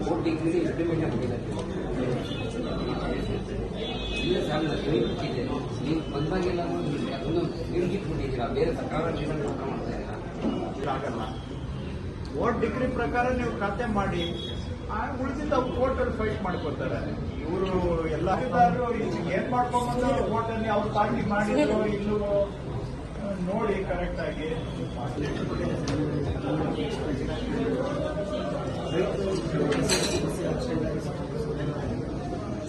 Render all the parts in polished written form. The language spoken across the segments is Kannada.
4 ಡಿಗ್ರಿ ಇಂಪ್ಲಿಮೆಂಟ್ ಮಾಡಿದ್ದಾರೆ. ಇಲ್ಲ ಸರ್, ನೀವು ಬಂದಾಗೆಲ್ಲ ಅದನ್ನು ನಿರುಗಿಟ್ಬಿಟ್ಟಿದ್ದೀರಾ, ಬೇರೆ ಸರ್ಕಾರ ಕೆಲಸ ಮಾಡ್ತಾ ಆಗಲ್ಲ. ಕೋರ್ಟ್ ಡಿಗ್ರಿ ಪ್ರಕಾರ ನೀವು ಖಾತೆ ಮಾಡಿ, ಉಳಿದಿದ್ದ ಕೋರ್ಟ್ ಅಲ್ಲಿ ಫೈಟ್ ಮಾಡ್ಕೊತಾರೆ. ಇವರು ಎಲ್ಲ ಏನ್ ಮಾಡ್ಕೊಂಡ್ಬಂದು ಕೋರ್ಟ್ ಅಲ್ಲಿ ಅವ್ರ ಪಾರ್ಟಿ ಮಾಡಿದ್ರು ಇಲ್ಲೂ ನೋಡಿ ಕರೆಕ್ಟ್ ಆಗಿ.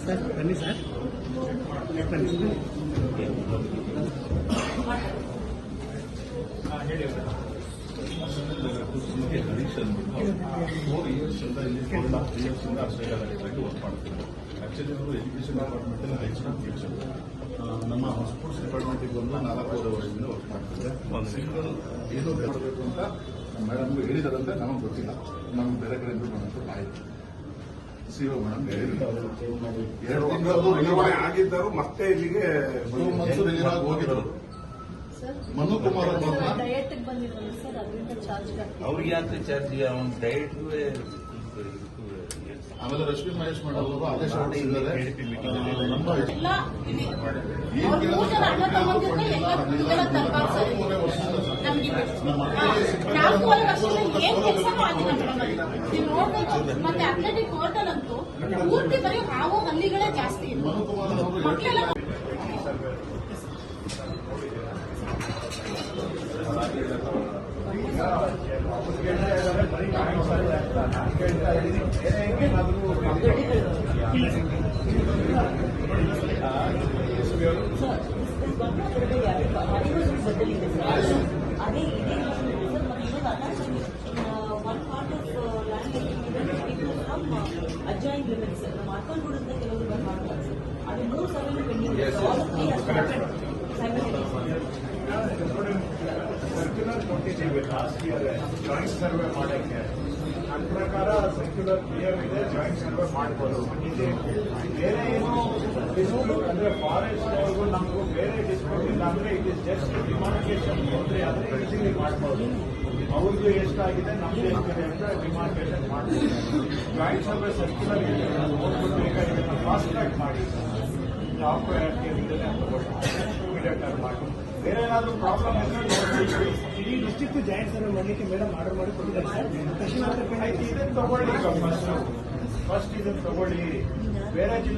ಸರ್ ಬನ್ನಿ ಸರ್, ಹೇಳಿ. ಹರೀಶ್ ಅಂದ್ಬಿಟ್ಟು 4 years ಇಂದ ಇಲ್ಲಿ 4.5 years ಇಂದ ಆಸ್ಟ್ರೇಲಿಯಾದಲ್ಲಿ ವರ್ಕ್ ಮಾಡ್ತಿದ್ದಾರೆ. ಆಕ್ಚುಲಿ ಅವರು ಎಜುಕೇಶನ್ ಡಿಪಾರ್ಟ್ಮೆಂಟ್ ಅಲ್ಲಿ ಹೈಸ್ಕೂಲ್ ಟೀಚರ್. ನಮ್ಮ ಸ್ಪೋರ್ಟ್ಸ್ ಡಿಪಾರ್ಟ್ಮೆಂಟ್ಗೆ ಬಂದು 4 ವರ್ಷದಿಂದ ವರ್ಕ್ ಮಾಡ್ತಿದ್ದಾರೆ. ಸಿಂಗಲ್ ಏನು ಮಾಡಬೇಕು ಅಂತ ಮೇಡಮ್ಗೆ ಹೇಳಿದಾರಂತೆ, ನಮಗೆ ಗೊತ್ತಿಲ್ಲ. ನಮ್ಗೆ ಬೇರೆ ಕಡೆಯಿಂದ ಬಂದಂತ ಮಾಹಿತಿ ಸಿಒ ಮೇಡಮ್ ಹೇಳಿದ್ರು. 2 ತಿಂಗಳು ಆಗಿದ್ದರು, ಮತ್ತೆ ಇಲ್ಲಿಗೆ ಮನ್ಸೂರ್ ಇಲ್ಲಿಗೆ ಹೋಗಿದ್ರು. ಮನು ಕುಮಾರ್ ಅವ್ರಿಗೆ ಯಾಕೆ ಚಾರ್ಜ್, ಅವ್ನ ಡಯಟ್ ಆಮೇಲೆ ರಶ್ಮಿ ಮಹೇಶ್ ಮಾಡೋರು ಆದೇಶ ಹೊರಡಿಸಿದ್ದಾರೆ. ನಮ್ಮ ಮತ್ತೆ ಅಥ್ಲೆಟಿಕ್ ಹೋಟೆಲ್ ಅಂತೂ ಪೂರ್ತಿ ಬರೀ ಹಾವು ಹಲ್ಲಿಗಳೇ ಜಾಸ್ತಿ. ಅದೇ ಇದೇ one part of land adjoint limits ನಮ್ಮ ಅಕ್ಕಲ್ಗೂಡದಿಂದ ಕೆಲವರು ಮಾಡ್ತಾರೆ ಸರ್. ಅದು 3 ಸರ್ವೆ ಪೆಂಡಿಂಗ್. ಸರ್ಕ್ಯುಲರ್ ಕೊಟ್ಟಿದ್ದೀವಿ ಲಾಸ್ಟ್ ಇಯರ್ ಜಾಯಿಂಟ್ ಸರ್ವೆ ಮಾಡಕ್ಕೆ. ನನ್ನ ಪ್ರಕಾರ ಸರ್ಕ್ಯುಲರ್ ಕ್ಲಿಯರ್ ಇದೆ, ಜಾಯಿಂಟ್ ಸರ್ವೆ ಮಾಡ್ಬೋದು. ಬೇರೆ ಏನು ಡಿಸ್ಪ್ಯೂಟ್ ಅಂದ್ರೆ ಫಾರೆಸ್ಟ್ ಅವ್ರಿಗೂ ನಮಗೂ ಬೇರೆ ಡಿಸ್ಪ್ಯೂಟ್ ಇಲ್ಲ ಅಂದ್ರೆ ಇಟ್ ಇಸ್ ಜಸ್ಟ್ ಡಿಮಾರ್ಕೇಶನ್ ತೊಂದರೆ ಆದ್ರೆ ಈಸಿಲಿ ಮಾಡ್ಬೋದು. ಅವ್ರಿಗೂ ಎಷ್ಟಾಗಿದೆ ನಮ್ದು ಎಷ್ಟಿದೆ ಅಂತ ಡಿಮಾರ್ಕೇಶನ್ ಮಾಡ್ಬೋದು. ಜಾಯಿಂಟ್ ಸರ್ವೆ ಸರ್ಕ್ಯುಲರ್ ನೋಡ್ಬಿಟ್ಟು ಈಗ ಇದನ್ನ ಫಾಸ್ಟ್ ಟ್ರ್ಯಾಕ್ ಮಾಡಿ ಜಾಬ್ ಇಮಿಡಿಯೇಟ್ ಆಗಿ ಮಾಡಿ. ಬೇರೆ ಏನಾದರೂ ಪ್ರಾಬ್ಲಮ್ ಇದ್ರೆ ಇಡೀ ಡಿಸ್ಟ್ರಿಕ್ಟ್ ಜಾಯಿಂಟ್ ಸರ್ವೆ ಮಾಡಲಿಕ್ಕೆ ಮೇಡಮ್ ಆರ್ಡರ್ ಮಾಡಿ ಕೊಟ್ಟಿದ್ದಾರೆ ಸರ್. ಇದನ್ನು ತಗೊಳ್ಳಿ, ಫಸ್ಟ್ ಇದನ್ನು ತಗೊಳ್ಳಿ. ಬೇರೆ ಜಿಲ್ಲೆ